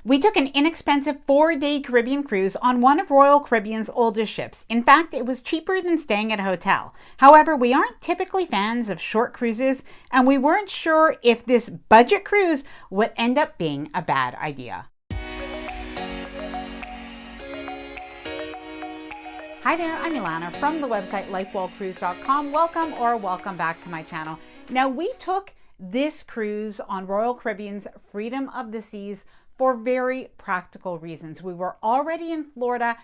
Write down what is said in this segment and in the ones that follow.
We took an inexpensive 4-day Caribbean cruise on one of Royal Caribbean's oldest ships. In fact, it was cheaper than staying at a hotel. However, we aren't typically fans of short cruises, and we weren't sure if this budget cruise would end up being a bad idea. Hi there, I'm Ilana from the website lifewellcruise.com. Welcome back to my channel. Now, we took this cruise on Royal Caribbean's Freedom of the Seas for very practical reasons. We were already in Florida,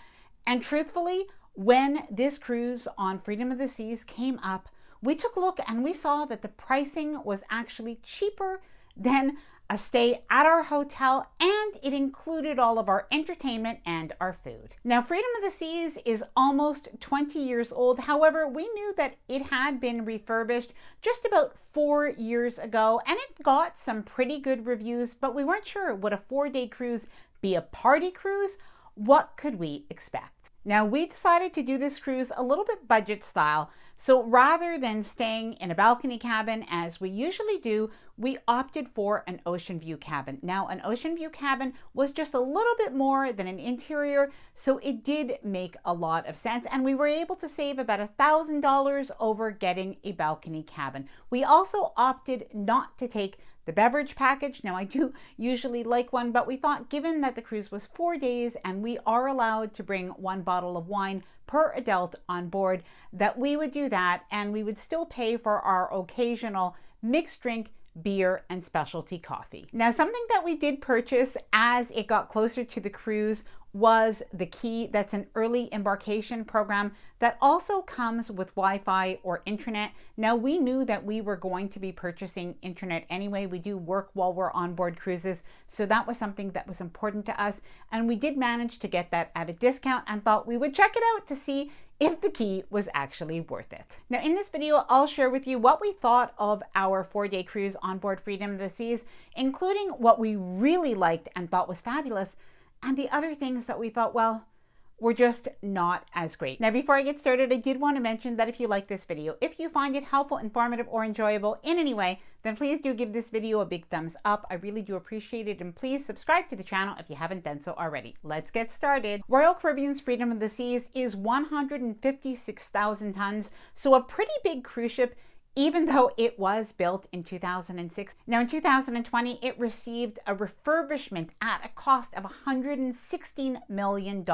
and truthfully, when this cruise on Freedom of the Seas came up, we took a look and we saw that the pricing was actually cheaper than a stay at our hotel, and it included all of our entertainment and our food. Now, Freedom of the Seas is almost 20 years old. However, we knew that it had been refurbished just about 4 years ago, and it got some pretty good reviews, but we weren't sure, would a 4-day cruise be a party cruise? What could we expect? Now, we decided to do this cruise a little bit budget style. So rather than staying in a balcony cabin as we usually do, we opted for an ocean view cabin. Now, an ocean view cabin was just a little bit more than an interior, so it did make a lot of sense. And we were able to save about $1,000 over getting a balcony cabin. We also opted not to take the beverage package. Now, I do usually like one, but we thought given that the cruise was 4 days and we are allowed to bring 1 bottle of wine per adult on board, that we would do that and we would still pay for our occasional mixed drink, beer, and specialty coffee. Now, something that we did purchase as it got closer to the cruise was the Key. That's an early embarkation program that also comes with Wi-Fi or internet. Now, we knew that we were going to be purchasing internet anyway. We do work while we're on board cruises, so that was something that was important to us, and we did manage to get that at a discount and thought we would check it out to see if the Key was actually worth it. Now, in this video, I'll share with you what we thought of our 4-day cruise on board Freedom of the Seas, including what we really liked and thought was fabulous, and the other things that we thought, well, were just not as great. Now, before I get started, I did want to mention that if you like this video, if you find it helpful, informative, or enjoyable in any way, then please do give this video a big thumbs up. I really do appreciate it, and please subscribe to the channel if you haven't done so already. Let's get started. Royal Caribbean's Freedom of the Seas is 156,000 tons, so a pretty big cruise ship, even though it was built in 2006. Now, in 2020, it received a refurbishment at a cost of $116 million.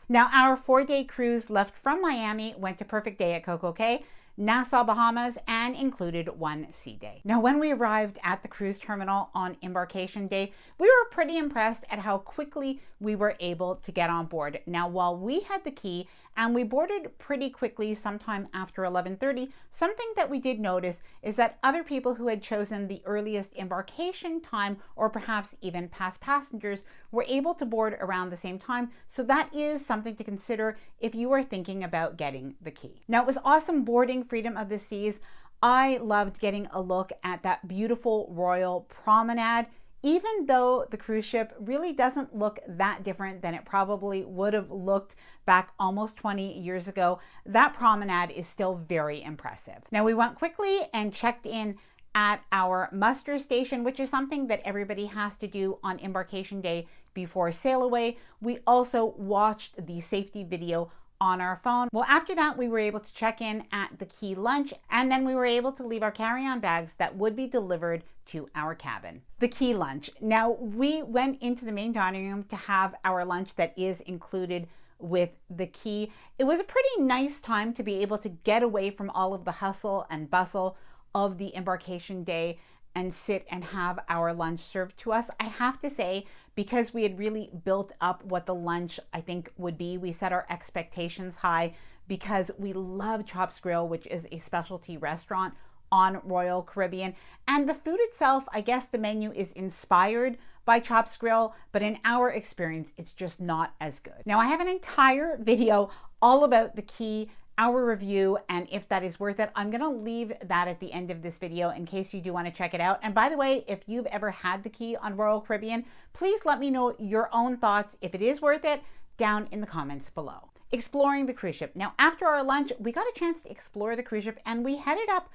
Now, our 4-day cruise left from Miami, went to Perfect Day at CocoCay, Nassau, Bahamas, and included 1 sea day. Now, when we arrived at the cruise terminal on embarkation day, we were pretty impressed at how quickly we were able to get on board. Now, while we had the key and we boarded pretty quickly sometime after 11:30, something that we did notice is that other people who had chosen the earliest embarkation time, or perhaps even past passengers, were able to board around the same time. So that is something to consider if you are thinking about getting the key. Now, it was awesome boarding Freedom of the Seas. I loved getting a look at that beautiful royal promenade. Even though the cruise ship really doesn't look that different than it probably would have looked back almost 20 years ago, that promenade is still very impressive. Now, we went quickly and checked in at our muster station, which is something that everybody has to do on embarkation day before sail away. We also watched the safety video on our phone. Well, after that, we were able to check in at the Key lunch, and then we were able to leave our carry-on bags that would be delivered to our cabin. The Key lunch. Now, we went into the main dining room to have our lunch that is included with the Key. It was a pretty nice time to be able to get away from all of the hustle and bustle of the embarkation day and sit and have our lunch served to us. I have to say, because we had really built up what the lunch I think would be, we set our expectations high because we love Chops Grill, which is a specialty restaurant on Royal Caribbean. And the food itself, I guess the menu is inspired by Chops Grill, but in our experience, it's just not as good. Now, I have an entire video all about the Key, our review, and if that is worth it. I'm gonna leave that at the end of this video in case you do want to check it out. And by the way, if you've ever had the Key on Royal Caribbean, please let me know your own thoughts, if it is worth it, down in the comments below. Exploring the cruise ship. Now, after our lunch, we got a chance to explore the cruise ship and we headed up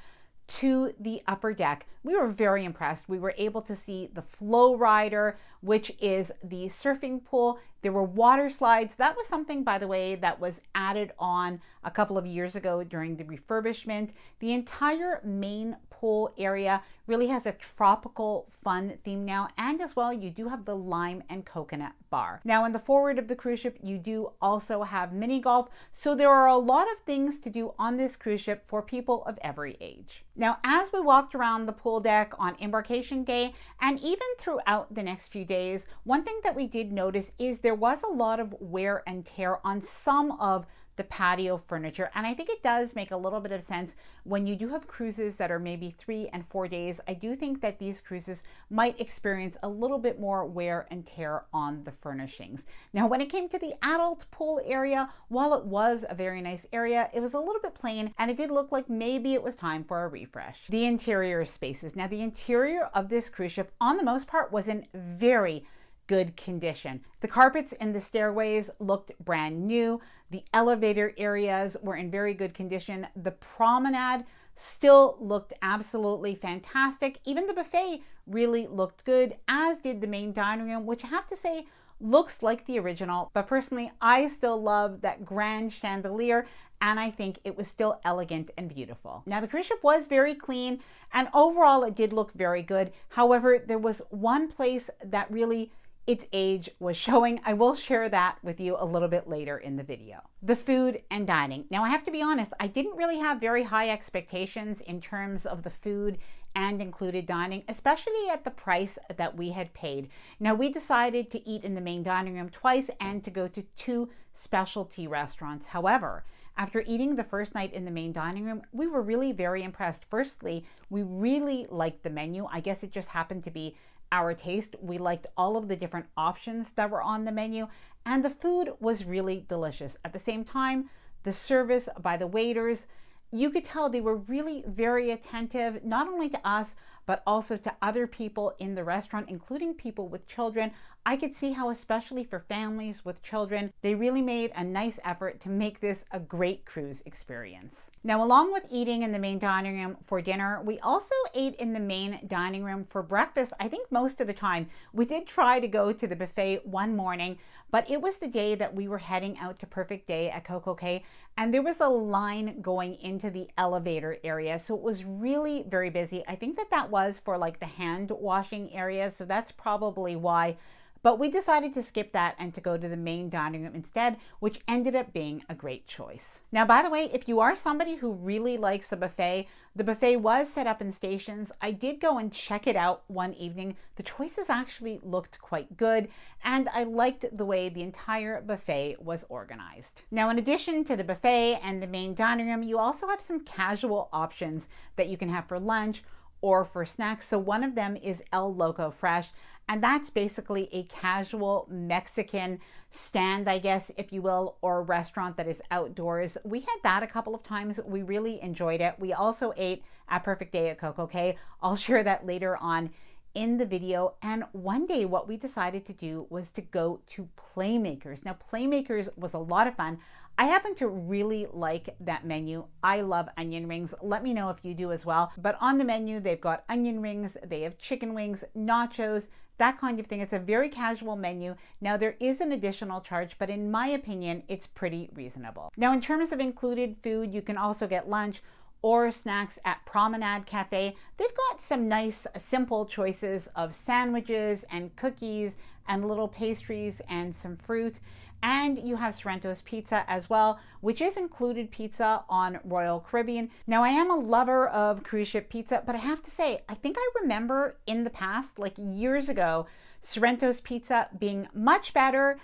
to the upper deck. We were very impressed. We were able to see the flow rider, which is the surfing pool. There were water slides. That was something, by the way, that was added on a couple of years ago during the refurbishment. The entire main pool area really has a tropical fun theme now, and as well you do have the lime and coconut bar. Now in the forward of the cruise ship you do also have mini golf, so there are a lot of things to do on this cruise ship for people of every age. Now as we walked around the pool deck on embarkation day and even throughout the next few days, one thing that we did notice is there was a lot of wear and tear on some of the patio furniture, and I think it does make a little bit of sense when you do have cruises that are maybe 3 and 4 days. I do think that these cruises might experience a little bit more wear and tear on the furnishings. Now when it came to the adult pool area, while it was a very nice area, it was a little bit plain and it did look like maybe it was time for a refresh. The interior spaces. Now the interior of this cruise ship on the most part was in very good condition. The carpets in the stairways looked brand new. The elevator areas were in very good condition. The promenade still looked absolutely fantastic. Even the buffet really looked good, as did the main dining room, which I have to say looks like the original. But personally, I still love that grand chandelier, and I think it was still elegant and beautiful. Now the cruise ship was very clean, and overall it did look very good. However, there was one place that really its age was showing. I will share that with you a little bit later in the video. The food and dining. Now I have to be honest, I didn't really have very high expectations in terms of the food and included dining, especially at the price that we had paid. Now we decided to eat in the main dining room twice and to go to 2 specialty restaurants. However, after eating the first night in the main dining room, we were really very impressed. Firstly, we really liked the menu. I guess it just happened to be our taste. We liked all of the different options that were on the menu, and the food was really delicious. At the same time, the service by the waiters, you could tell they were really very attentive, not only to us, but also to other people in the restaurant, including people with children. I could see how, especially for families with children, they really made a nice effort to make this a great cruise experience. Now, along with eating in the main dining room for dinner, we also ate in the main dining room for breakfast. I think most of the time. We did try to go to the buffet one morning, but it was the day that we were heading out to Perfect Day at CocoCay, and there was a line going into the elevator area, so it was really very busy. I think that was for like the hand washing area, so that's probably why. But we decided to skip that and to go to the main dining room instead, which ended up being a great choice. Now, by the way, if you are somebody who really likes a buffet, the buffet was set up in stations. I did go and check it out one evening. The choices actually looked quite good, and I liked the way the entire buffet was organized. Now, in addition to the buffet and the main dining room, you also have some casual options that you can have for lunch or for snacks. So one of them is El Loco Fresh, and that's basically a casual Mexican stand, I guess, if you will, or a restaurant that is outdoors. We had that a couple of times. We really enjoyed it. We also ate at Perfect Day at CocoCay. I'll share that later on in the video. And one day what we decided to do was to go to Playmakers. Now Playmakers was a lot of fun. I happen to really like that menu. I love onion rings. Let me know if you do as well. But on the menu, they've got onion rings, they have chicken wings, nachos, that kind of thing. It's a very casual menu. Now there is an additional charge, but in my opinion, it's pretty reasonable. Now in terms of included food, you can also get lunch or snacks at Promenade Cafe. They've got some nice simple choices of sandwiches and cookies and little pastries and some fruit. And you have Sorrento's Pizza as well, which is included pizza on Royal Caribbean. Now I am a lover of cruise ship pizza, but I have to say, I think I remember in the past, like years ago, Sorrento's Pizza being much better.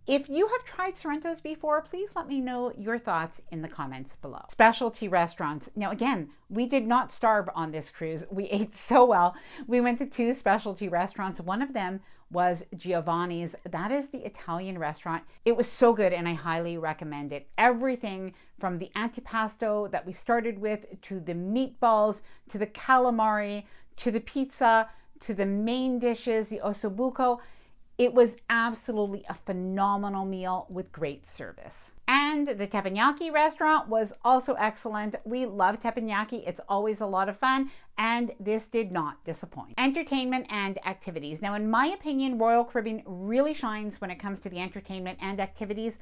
If you have tried Sorrento's before, please let me know your thoughts in the comments below. Specialty restaurants. Now again, we did not starve on this cruise. We ate so well. We went to 2 specialty restaurants. One of them was Giovanni's. That is the Italian restaurant. It was so good and I highly recommend it. Everything from the antipasto that we started with, to the meatballs, to the calamari, to the pizza, to the main dishes, the ossobuco. It was absolutely a phenomenal meal with great service. And And the teppanyaki restaurant was also excellent. We love teppanyaki. It's always a lot of fun, and this did not disappoint. Entertainment and activities. Now, in my opinion, Royal Caribbean really shines when it comes to the entertainment and activities,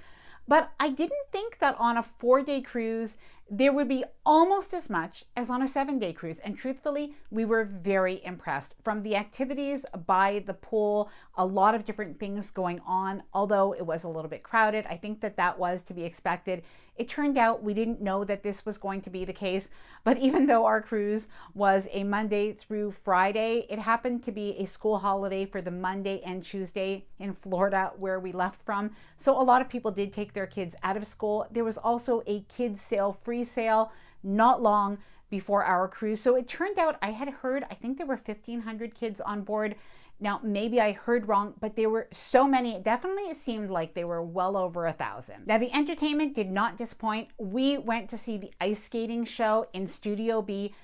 but I didn't think that on a 4-day cruise there would be almost as much as on a 7-day cruise. And truthfully, we were very impressed. From the activities by the pool, a lot of different things going on, although it was a little bit crowded. I think that that was to be expected. It turned out we didn't know that this was going to be the case, but even though our cruise was a Monday through Friday, it happened to be a school holiday for the Monday and Tuesday in Florida where we left from. So a lot of people did take their kids out of school. There was also a kids sale, free sale, not long before our cruise. So it turned out, I had heard, I think there were 1,500 kids on board. Now, maybe I heard wrong, but there were so many. It definitely seemed like they were well over 1,000. Now, the entertainment did not disappoint. We went to see the ice skating show in Studio B.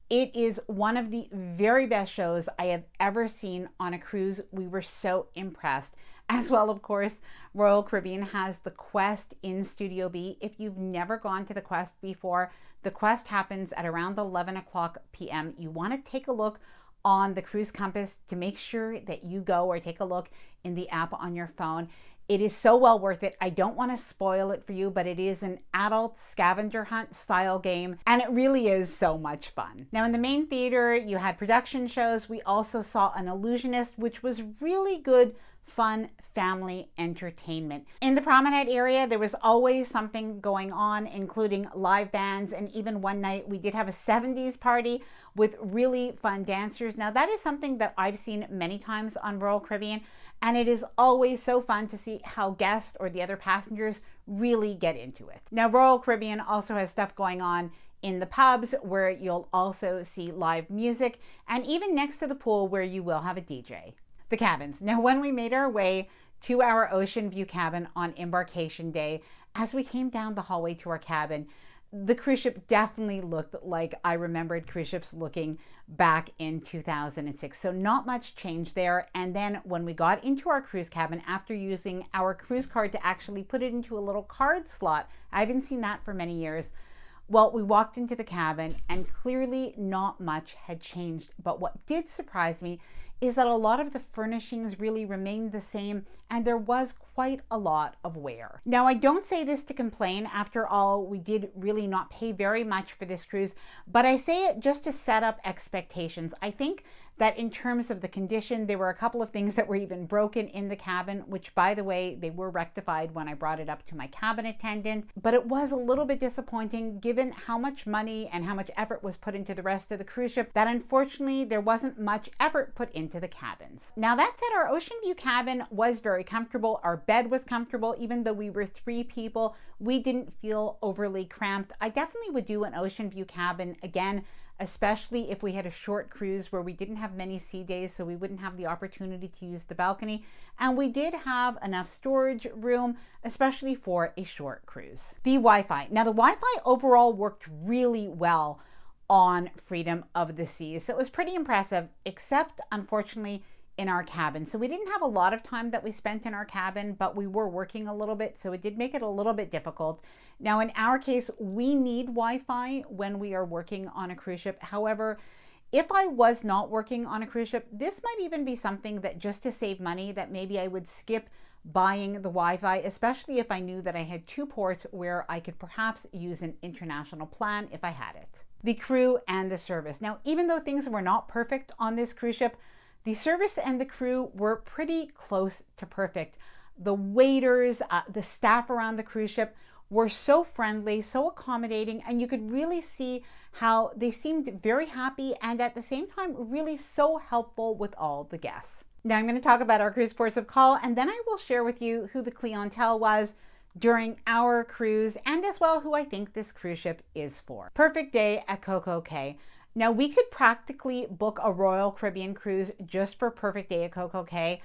It is one of the very best shows I have ever seen on a cruise. We were so impressed. As well, of course, Royal Caribbean has the Quest in Studio B. If you've never gone to the Quest before, the Quest happens at around 11 o'clock p.m. You want to take a look on the Cruise Compass to make sure that you go, or take a look in the app on your phone. It is so well worth it. I don't want to spoil it for you, but it is an adult scavenger hunt style game, and it really is so much fun. Now, in the main theater, you had production shows. We also saw an illusionist, which was really good, fun family entertainment. In the promenade area, there was always something going on, including live bands, and even one night we did have a 70s party with really fun dancers. Now, that is something that I've seen many times on Royal Caribbean, and it is always so fun to see how guests or the other passengers really get into it. Now, Royal Caribbean also has stuff going on in the pubs where you'll also see live music, and even next to the pool where you will have a DJ. The cabins. Now, when we made our way to our ocean view cabin on embarkation day, as we came down the hallway to our cabin, the cruise ship definitely looked like I remembered cruise ships looking back in 2006. So not much change there. And then when we got into our cruise cabin, after using our cruise card to actually put it into a little card slot, I haven't seen that for many years. Well, we walked into the cabin and clearly not much had changed. But what did surprise me is that a lot of the furnishings really remained the same, and there was quite a lot of wear. Now, I don't say this to complain. After all, we did really not pay very much for this cruise, but I say it just to set up expectations. I think that in terms of the condition, there were a couple of things that were even broken in the cabin, which, by the way, they were rectified when I brought it up to my cabin attendant. But it was a little bit disappointing given how much money and how much effort was put into the rest of the cruise ship, that unfortunately there wasn't much effort put into the cabins. Now, that said, our ocean view cabin was very comfortable. Our bed was comfortable. Even though we were 3 people, we didn't feel overly cramped. I definitely would do an ocean view cabin again, especially if we had a short cruise where we didn't have many sea days, so we wouldn't have the opportunity to use the balcony. And we did have enough storage room, especially for a short cruise. The Wi-Fi. Now, the Wi-Fi overall worked really well on Freedom of the Seas. So it was pretty impressive, except unfortunately in our cabin. So we didn't have a lot of time that we spent in our cabin, but we were working a little bit, so it did make it a little bit difficult. Now, in our case, we need Wi-Fi when we are working on a cruise ship. However, if I was not working on a cruise ship, this might even be something that, just to save money, that maybe I would skip buying the Wi-Fi, especially if I knew that I had 2 ports where I could perhaps use an international plan if I had it. The crew and the service. Now, even though things were not perfect on this cruise ship, the service and the crew were pretty close to perfect. The waiters, the staff around the cruise ship were so friendly, so accommodating, and you could really see how they seemed very happy and at the same time really so helpful with all the guests. Now I'm going to talk about our cruise ports of call, and then I will share with you who the clientele was during our cruise, and as well who I think this cruise ship is for. Perfect day at CocoCay. Now, we could practically book a Royal Caribbean cruise just for Perfect Day at CocoCay.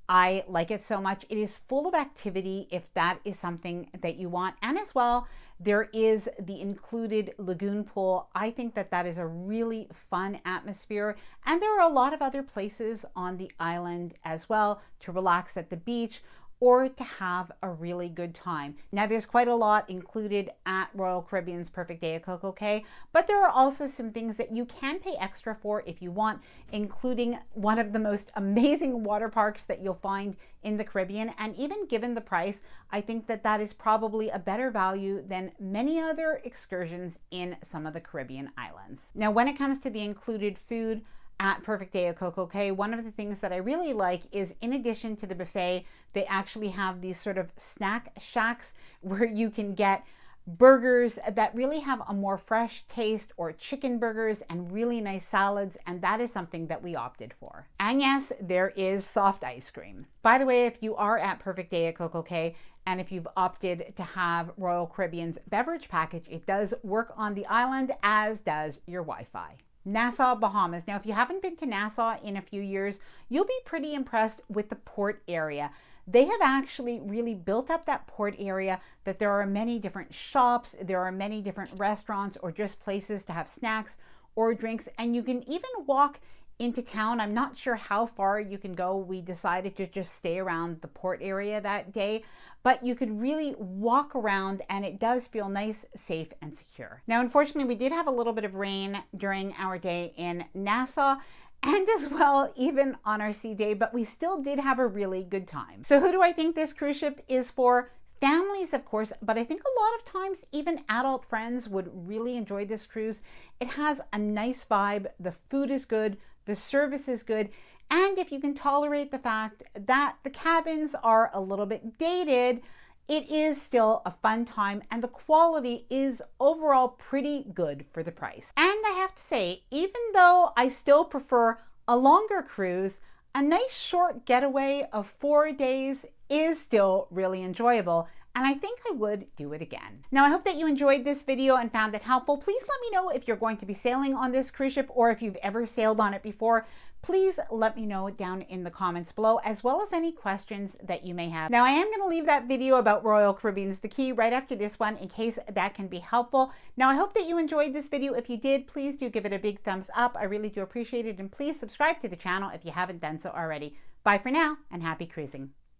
I like it so much. It is full of activity if that is something that you want. And as well, there is the included lagoon pool. I think that that is a really fun atmosphere. And there are a lot of other places on the island as well to relax at the beach or to have a really good time. Now, there's quite a lot included at Royal Caribbean's Perfect Day at CocoCay, but there are also some things that you can pay extra for if you want, including one of the most amazing water parks that you'll find in the Caribbean. And even given the price, I think that that is probably a better value than many other excursions in some of the Caribbean islands. Now, when it comes to the included food at Perfect Day at CocoCay, one of the things that I really like is, in addition to the buffet, they actually have these sort of snack shacks where you can get burgers that really have a more fresh taste, or chicken burgers and really nice salads, and that is something that we opted for. And yes, there is soft ice cream. By the way, if you are at Perfect Day at CocoCay and if you've opted to have Royal Caribbean's beverage package, it does work on the island, as does your Wi-Fi. Nassau, Bahamas. Now, if you haven't been to Nassau in a few years, you'll be pretty impressed with the port area. They have actually really built up that port area, that there are many different shops, there are many different restaurants, or just places to have snacks or drinks, and you can even walk into town. I'm not sure how far you can go. We decided to just stay around the port area that day, but you could really walk around, and it does feel nice, safe, and secure. Now, unfortunately, we did have a little bit of rain during our day in Nassau, and as well even on our sea day, but we still did have a really good time. So who do I think this cruise ship is for? Families, of course, but I think a lot of times even adult friends would really enjoy this cruise. It has a nice vibe, the food is good, the service is good, and if you can tolerate the fact that the cabins are a little bit dated, it is still a fun time, and the quality is overall pretty good for the price. And I have to say, even though I still prefer a longer cruise, a nice short getaway of 4 days is still really enjoyable, and I think I would do it again. Now, I hope that you enjoyed this video and found it helpful. Please let me know if you're going to be sailing on this cruise ship, or if you've ever sailed on it before. Please let me know down in the comments below, as well as any questions that you may have. Now, I am going to leave that video about Royal Caribbean's The Key right after this one, in case that can be helpful. Now, I hope that you enjoyed this video. If you did, please do give it a big thumbs up. I really do appreciate it. And please subscribe to the channel if you haven't done so already. Bye for now, and happy cruising.